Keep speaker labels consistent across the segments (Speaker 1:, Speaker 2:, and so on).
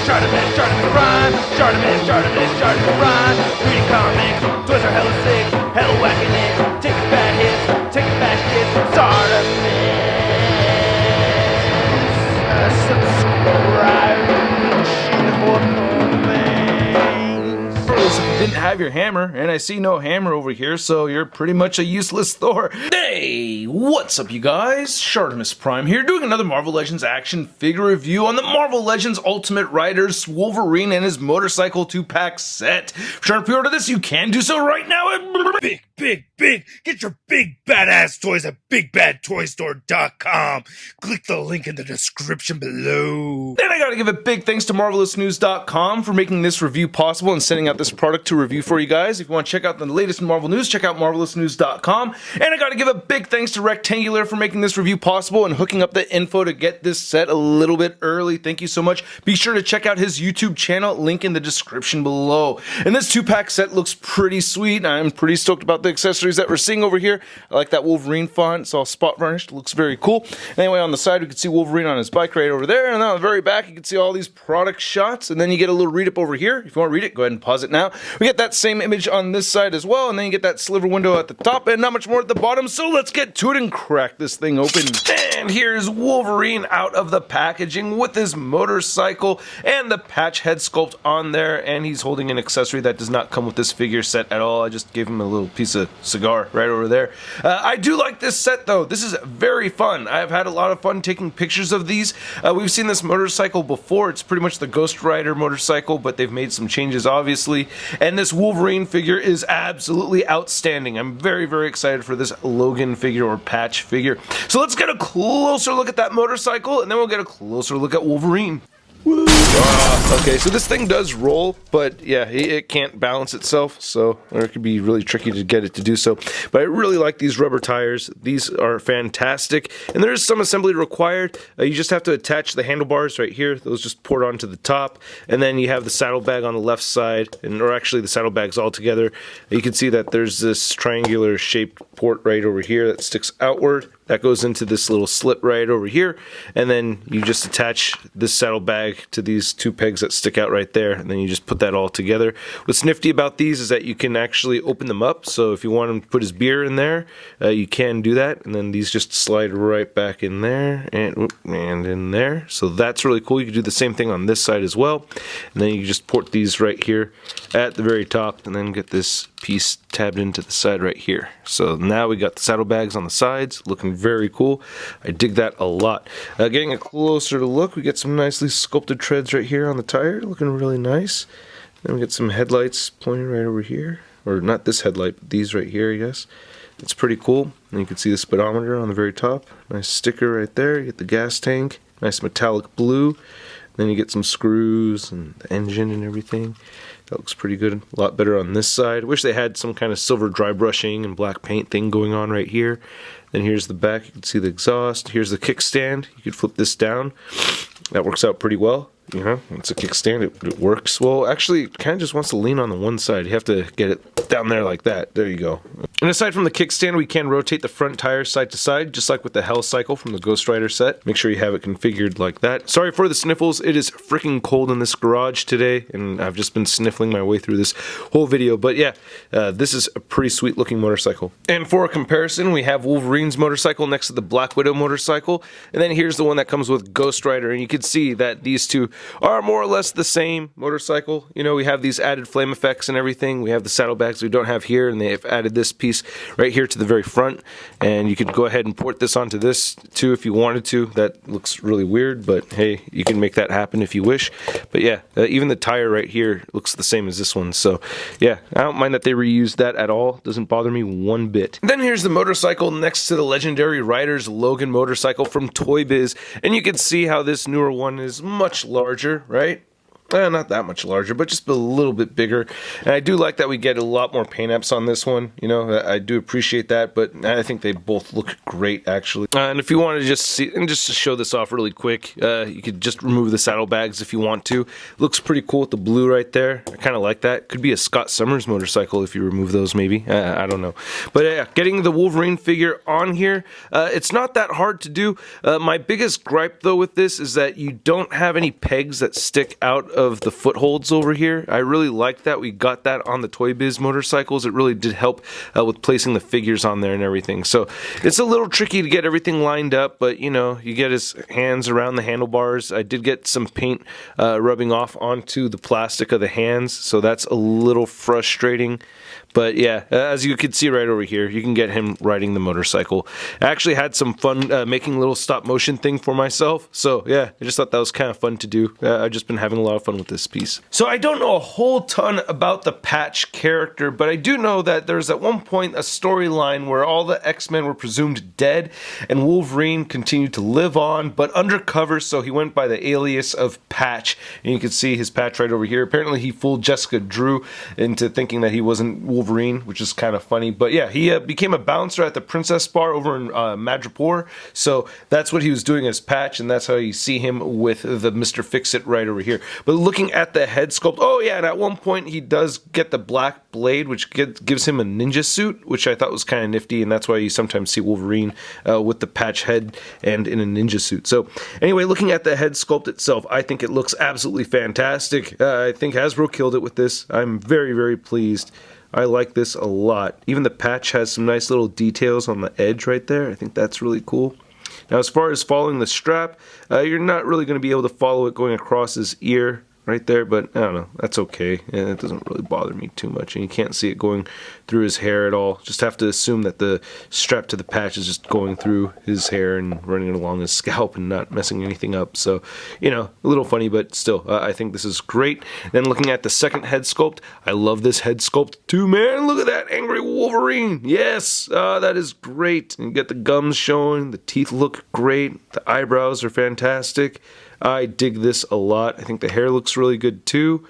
Speaker 1: ShartimusPrime, ShartimusPrime. Reading comics, toys are hella sick, hella whacking it. Taking bad hits, taking back hits. Subscribe.
Speaker 2: If you didn't have your hammer, and I see no hammer over here, so you're pretty much a useless Thor. Hey, what's up you guys? ShartimusPrime here, doing another Marvel Legends action figure review on the Marvel Legends Ultimate Riders Wolverine and his motorcycle 2-pack set. If you're trying to pre-order this, you can do so right now at
Speaker 3: Big! Get your big badass toys at BigBadToyStore.com. Click the link in the description below.
Speaker 2: And I gotta give a big thanks to MarvelousNews.com for making this review possible and sending out this product to review for you guys. If you want to check out the latest Marvel news, check out MarvelousNews.com. And I gotta give a big thanks to Rectangular for making this review possible and hooking up the info to get this set a little bit early. Thank you so much. Be sure to check out his YouTube channel, link in the description below. And this 2-pack set looks pretty sweet. I'm pretty stoked about the accessories that we're seeing over here. I like that Wolverine font. It's all spot varnished. It looks very cool. Anyway, on the side, we can see Wolverine on his bike right over there. And on the very back, you can see all these product shots. And then you get a little read-up over here. If you want to read it, go ahead and pause it now. We get that same image on this side as well. And then you get that sliver window at the top and not much more at the bottom. So let's get to it and crack this thing open. And here's Wolverine out of the packaging with his motorcycle and the patch head sculpt on there. And he's holding an accessory that does not come with this figure set at all. I just gave him a little piece of cigar right over there. I do like this set though. This is very fun. I've had a lot of fun taking pictures of these. We've seen this motorcycle before. It's pretty much the Ghost Rider motorcycle, but they've made some changes obviously. And this Wolverine figure is absolutely outstanding. I'm very, very excited for this Logan figure or patch figure. So let's get a closer look at that motorcycle and then we'll get a closer look at Wolverine. Okay, so this thing does roll, but yeah, it can't balance itself, so or it could be really tricky to get it to do so. But I really like these rubber tires. These are fantastic, and there is some assembly required. You just have to attach the handlebars right here. Those just port onto the top, and then you have the saddlebag on the left side, or actually the saddlebags all together. You can see that there's this triangular shaped port right over here that sticks outward. That goes into this little slit right over here, and then you just attach this saddlebag to these two pegs that stick out right there, and then you just put that all together. What's nifty about these is that you can actually open them up, so if you want him to put his beer in there, you can do that, and then these just slide right back in there, and in there. So that's really cool. You can do the same thing on this side as well, and then you just port these right here at the very top, and then get this piece tabbed into the side right here. So now we got the saddlebags on the sides, looking very cool. I dig that a lot. Getting a closer look, we get some nicely sculpted treads right here on the tire, looking really nice. Then we get some headlights pointing right over here, or not this headlight, but these right here, I guess. It's pretty cool. And you can see the speedometer on the very top. Nice sticker right there. You get the gas tank, nice metallic blue. Then you get some screws and the engine and everything. That looks pretty good. A lot better on this side. Wish they had some kind of silver dry brushing and black paint thing going on right here. Then here's the back. You can see the exhaust. Here's the kickstand. You could flip this down. That works out pretty well. You know, it's a kickstand. It works. Well, actually, it kind of just wants to lean on the one side. You have to get it down there like that. There you go. And aside from the kickstand, we can rotate the front tires side to side, just like with the Hell Cycle from the Ghost Rider set. Make sure you have it configured like that. Sorry for the sniffles. It is freaking cold in this garage today, and I've just been sniffling my way through this whole video. But yeah, this is a pretty sweet looking motorcycle. And for a comparison, we have Wolverine's motorcycle next to the Black Widow motorcycle. And then here's the one that comes with Ghost Rider, and you can see that these two are more or less the same motorcycle. You know, we have these added flame effects and everything. We have the saddlebags we don't have here, and they have added this piece right here to the very front, and you could go ahead and port this onto this too if you wanted to. That looks really weird, but hey, you can make that happen if you wish. But yeah, even the tire right here looks the same as this one, so yeah, I don't mind that they reused that at all. Doesn't bother me one bit. Then here's the motorcycle next to the legendary Riders Logan motorcycle from Toy Biz, and you can see how this newer one is much larger, right? Not that much larger, but just a little bit bigger. And I do like that we get a lot more paint apps on this one. You know, I do appreciate that, but I think they both look great, actually. And if you want to just see, and just to show this off really quick, you could just remove the saddlebags if you want to. Looks pretty cool with the blue right there. I kind of like that. Could be a Scott Summers motorcycle if you remove those, maybe. I don't know. But yeah, getting the Wolverine figure on here, it's not that hard to do. My biggest gripe, though, with this is that you don't have any pegs that stick out of the footholds over here. I really liked that. We got that on the Toy Biz motorcycles. It really did help with placing the figures on there and everything. So it's a little tricky to get everything lined up, but you know, you get his hands around the handlebars. I did get some paint rubbing off onto the plastic of the hands, so that's a little frustrating. But yeah, as you can see right over here, you can get him riding the motorcycle. I actually had some fun making a little stop motion thing for myself. So yeah, I just thought that was kind of fun to do. I've just been having a lot of fun with this piece. So I don't know a whole ton about the Patch character, but I do know that there's at one point a storyline where all the X-Men were presumed dead and Wolverine continued to live on, but undercover, so he went by the alias of Patch. And you can see his patch right over here. Apparently he fooled Jessica Drew into thinking that he wasn't Wolverine, which is kind of funny. But yeah, he became a bouncer at the Princess Bar over in Madripoor, so that's what he was doing as Patch, and that's how you see him with the Mr. Fix-It right over here. But looking at the head sculpt, oh yeah, and at one point he does get the black blade, which gives him a ninja suit, which I thought was kind of nifty, and that's why you sometimes see Wolverine with the Patch head and in a ninja suit. So anyway, looking at the head sculpt itself, I think it looks absolutely fantastic. I think Hasbro killed it with this. I'm very, very pleased. I like this a lot. Even the Patch has some nice little details on the edge right there. I think that's really cool. Now, as far as following the strap, you're not really going to be able to follow it going across his ear right there, but I don't know, that's okay. It doesn't really bother me too much, and you can't see it going through his hair at all. Just have to assume that the strap to the patch is just going through his hair and running it along his scalp and not messing anything up. So, you know, a little funny, but still, I think this is great. Then looking at the second head sculpt, I love this head sculpt too, man. Look at that angry Wolverine. Yes, that is great. And you get the gums showing, the teeth look great, the eyebrows are fantastic. I dig this a lot. I think the hair looks really good too.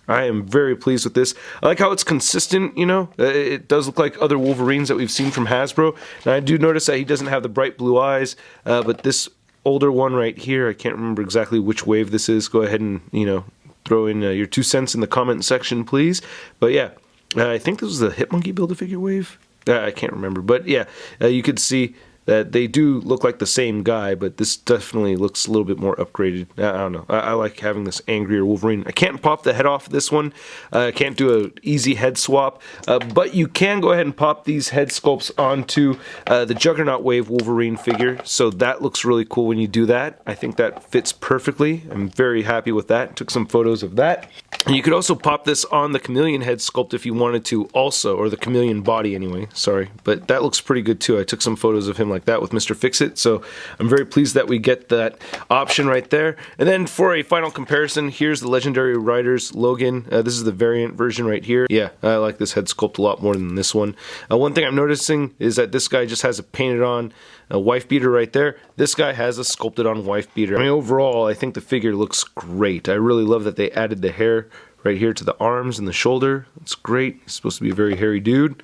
Speaker 2: I am very pleased with this. I like how it's consistent, you know. It does look like other Wolverines that we've seen from Hasbro. And I do notice that he doesn't have the bright blue eyes, but this older one right here, I can't remember exactly which wave this is. Go ahead and, you know, throw in your 2 cents in the comment section, please. But yeah, I think this was the Hitmonkey Build-A-Figure wave. I can't remember. But yeah, you could see that they do look like the same guy, but this definitely looks a little bit more upgraded. I don't know. I like having this angrier Wolverine. I can't pop the head off this one. I can't do an easy head swap, but you can go ahead and pop these head sculpts onto the Juggernaut Wave Wolverine figure, so that looks really cool when you do that. I think that fits perfectly. I'm very happy with that. Took some photos of that. And you could also pop this on the Chameleon head sculpt if you wanted to also, or the Chameleon body anyway, sorry. But that looks pretty good too. I took some photos of him like that with Mr. Fix-It, so I'm very pleased that we get that option right there. And then for a final comparison, here's the Legendary Riders Logan. This is the variant version right here. Yeah, I like this head sculpt a lot more than this one. One thing I'm noticing is that this guy just has a painted on wife beater right there. This guy has a sculpted on wife beater. I mean, overall, I think the figure looks great. I really love that they added the hair right here to the arms and the shoulder. It's great. He's supposed to be a very hairy dude.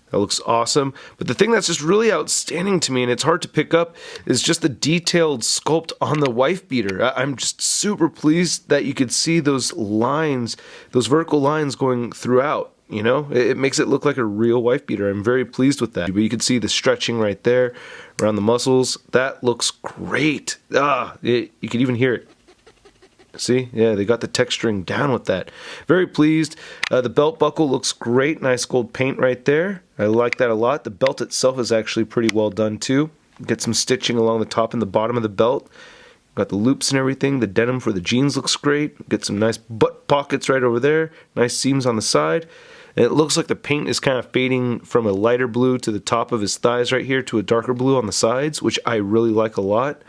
Speaker 2: That looks awesome. But the thing that's just really outstanding to me, and it's hard to pick up, is just the detailed sculpt on the wife beater. I'm just super pleased that you could see those lines, those vertical lines going throughout. You know, it makes it look like a real wife beater. I'm very pleased with that. But you can see the stretching right there around the muscles. That looks great. You can even hear it. See? Yeah, they got the texturing down with that. Very pleased. The belt buckle looks great. Nice gold paint right there. I like that a lot. The belt itself is actually pretty well done too. Get some stitching along the top and the bottom of the belt. Got the loops and everything. The denim for the jeans looks great. Get some nice butt pockets right over there. Nice seams on the side. And it looks like the paint is kind of fading from a lighter blue to the top of his thighs right here to a darker blue on the sides, which I really like a lot.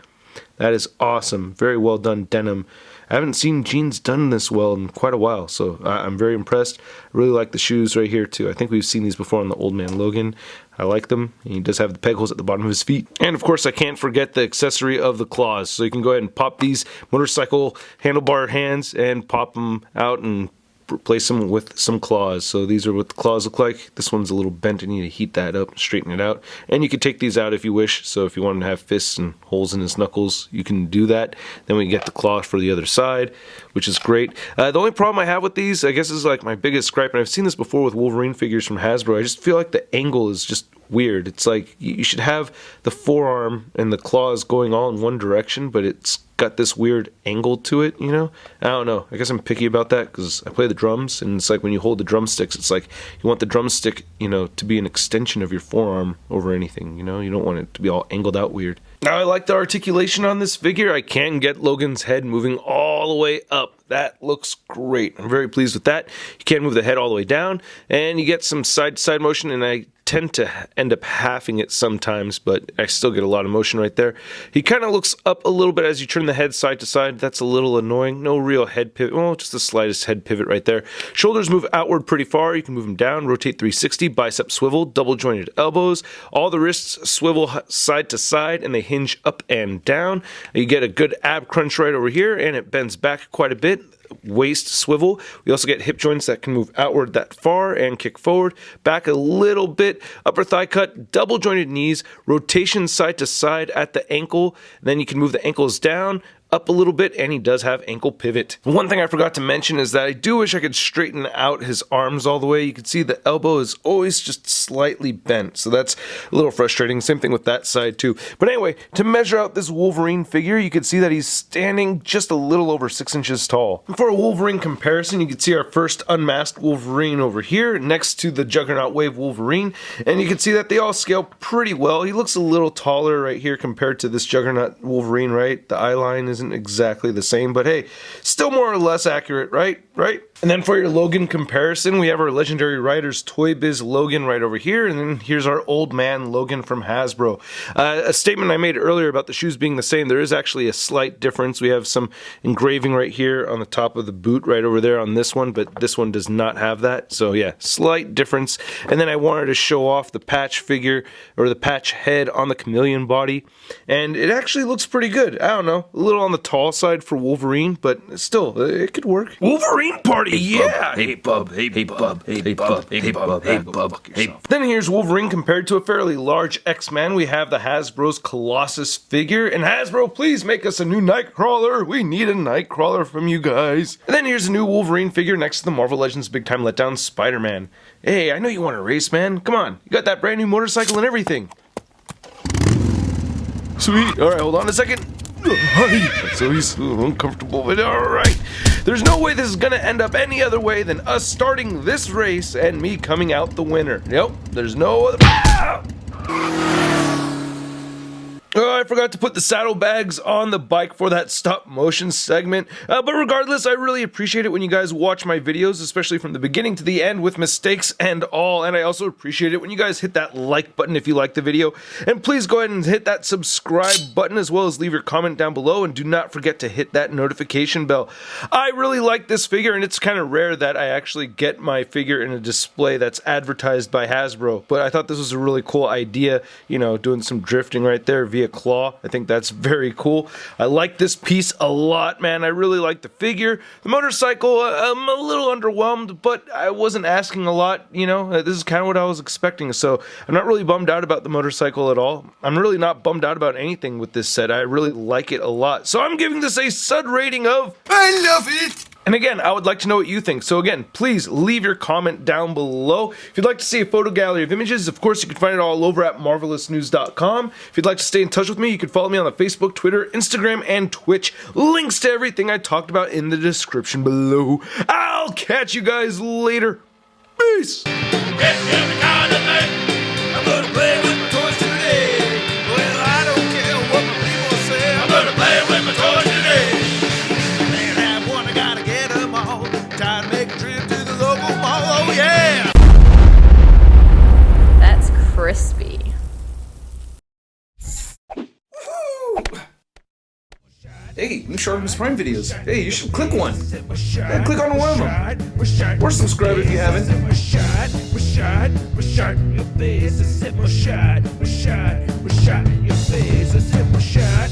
Speaker 2: That is awesome. Very well done denim. I haven't seen jeans done this well in quite a while, so I'm very impressed. I really like the shoes right here too. I think we've seen these before on the Old Man Logan. I like them. He does have the peg holes at the bottom of his feet. And of course I can't forget the accessory of the claws. So you can go ahead and pop these motorcycle handlebar hands and pop them out and replace them with some claws. So these are what the claws look like. This one's a little bent. I need to heat that up, straighten it out. And you can take these out if you wish. So if you want to have fists and holes in his knuckles, you can do that. Then we get the claw for the other side, which is great. The only problem I have with these, I guess, is like my biggest gripe, and I've seen this before with Wolverine figures from Hasbro. I just feel like the angle is just weird. It's like you should have the forearm and the claws going all in one direction, but it's got this weird angle to it, you know? I don't know. I guess I'm picky about that because I play the drums, and it's like when you hold the drumsticks, it's like you want the drumstick, you know, to be an extension of your forearm over anything, you know? You don't want it to be all angled out weird. Now, I like the articulation on this figure. I can get Logan's head moving all the way up. That looks great. I'm very pleased with that. You can move the head all the way down, and you get some side-to-side motion, and I tend to end up halving it sometimes, but I still get a lot of motion right there. He kind of looks up a little bit as you turn the head side to side. That's a little annoying. No real head pivot. Well, just the slightest head pivot right there. Shoulders move outward pretty far. You can move them down, rotate 360, bicep swivel, double jointed elbows. All the wrists swivel side to side, and they hinge up and down. You get a good ab crunch right over here, and it bends back quite a bit. Waist swivel. We also get hip joints that can move outward that far and kick forward, back a little bit, upper thigh cut, double jointed knees, rotation side to side at the ankle. Then you can move the ankles down, up a little bit, and he does have ankle pivot. One thing I forgot to mention is that I do wish I could straighten out his arms all the way. You can see the elbow is always just slightly bent, so that's a little frustrating. Same thing with that side too. But anyway, to measure out this Wolverine figure, you can see that he's standing just a little over 6 inches tall. For a Wolverine comparison, you can see our first unmasked Wolverine over here next to the Juggernaut Wave Wolverine, and you can see that they all scale pretty well. He looks a little taller right here compared to this Juggernaut Wolverine, right? The eye line isn't exactly the same, but hey, still more or less accurate, right? And then for your Logan comparison, we have our Legendary Riders Toy Biz Logan right over here, and then here's our old man Logan from Hasbro. A statement I made earlier about the shoes being the same, there is actually a slight difference. We have some engraving right here on the top of the boot right over there on this one, but this one does not have that, so yeah, slight difference. And then I wanted to show off the patch figure, or the patch head on the chameleon body, and it actually looks pretty good. I don't know, a little on the tall side for Wolverine, but still, it could work. Wolverine party, yeah!
Speaker 1: Hey bub, hey bub, hey bub, hey bub, hey bub, hey bub.
Speaker 2: Then here's Wolverine compared to a fairly large X-Man. We have the Hasbro's Colossus figure, and Hasbro, please make us a new Nightcrawler. We need a Nightcrawler from you guys. And then here's a new Wolverine figure next to the Marvel Legends Big Time Letdown Spider-Man. Hey, I know you want to race, man. Come on, you got that brand new motorcycle and everything. Sweet. All right, hold on a second. So he's uncomfortable, but alright. There's no way this is gonna end up any other way than us starting this race and me coming out the winner. Nope, there's no other. Ah! Oh, I forgot to put the saddlebags on the bike for that stop motion segment, but regardless, I really appreciate it when you guys watch my videos, especially from the beginning to the end with mistakes and all, and I also appreciate it when you guys hit that like button if you like the video, and please go ahead and hit that subscribe button as well as leave your comment down below, and do not forget to hit that notification bell. I really like this figure, and it's kind of rare that I actually get my figure in a display that's advertised by Hasbro, but I thought this was a really cool idea, you know, doing some drifting right there via claw. I think that's very cool. I like this piece a lot, man. I really like the figure. The motorcycle, I'm a little underwhelmed, but I wasn't asking a lot, you know. This is kind of what I was expecting, so I'm not really bummed out about the motorcycle at all. I'm really not bummed out about anything with this set. I really like it a lot. So I'm giving this a SUD rating of I love it! And again, I would like to know what you think. So again, please leave your comment down below. If you'd like to see a photo gallery of images, of course, you can find it all over at marvelousnews.com. If you'd like to stay in touch with me, you can follow me on the Facebook, Twitter, Instagram, and Twitch. Links to everything I talked about in the description below. I'll catch you guys later. Peace!
Speaker 1: I'm gonna play with my toys today. Well, I don't care what my people say. I'm gonna play with my toys today. Can't have one, I gotta get them all. Time to make a trip to the local mall. Oh yeah!
Speaker 4: That's crispy.
Speaker 2: Hey, new ShartimusPrime videos. Hey, you should click one. Yeah, click on one of them. Or subscribe if you haven't.
Speaker 1: Your face, I said, my shot, your face, I said, my shot.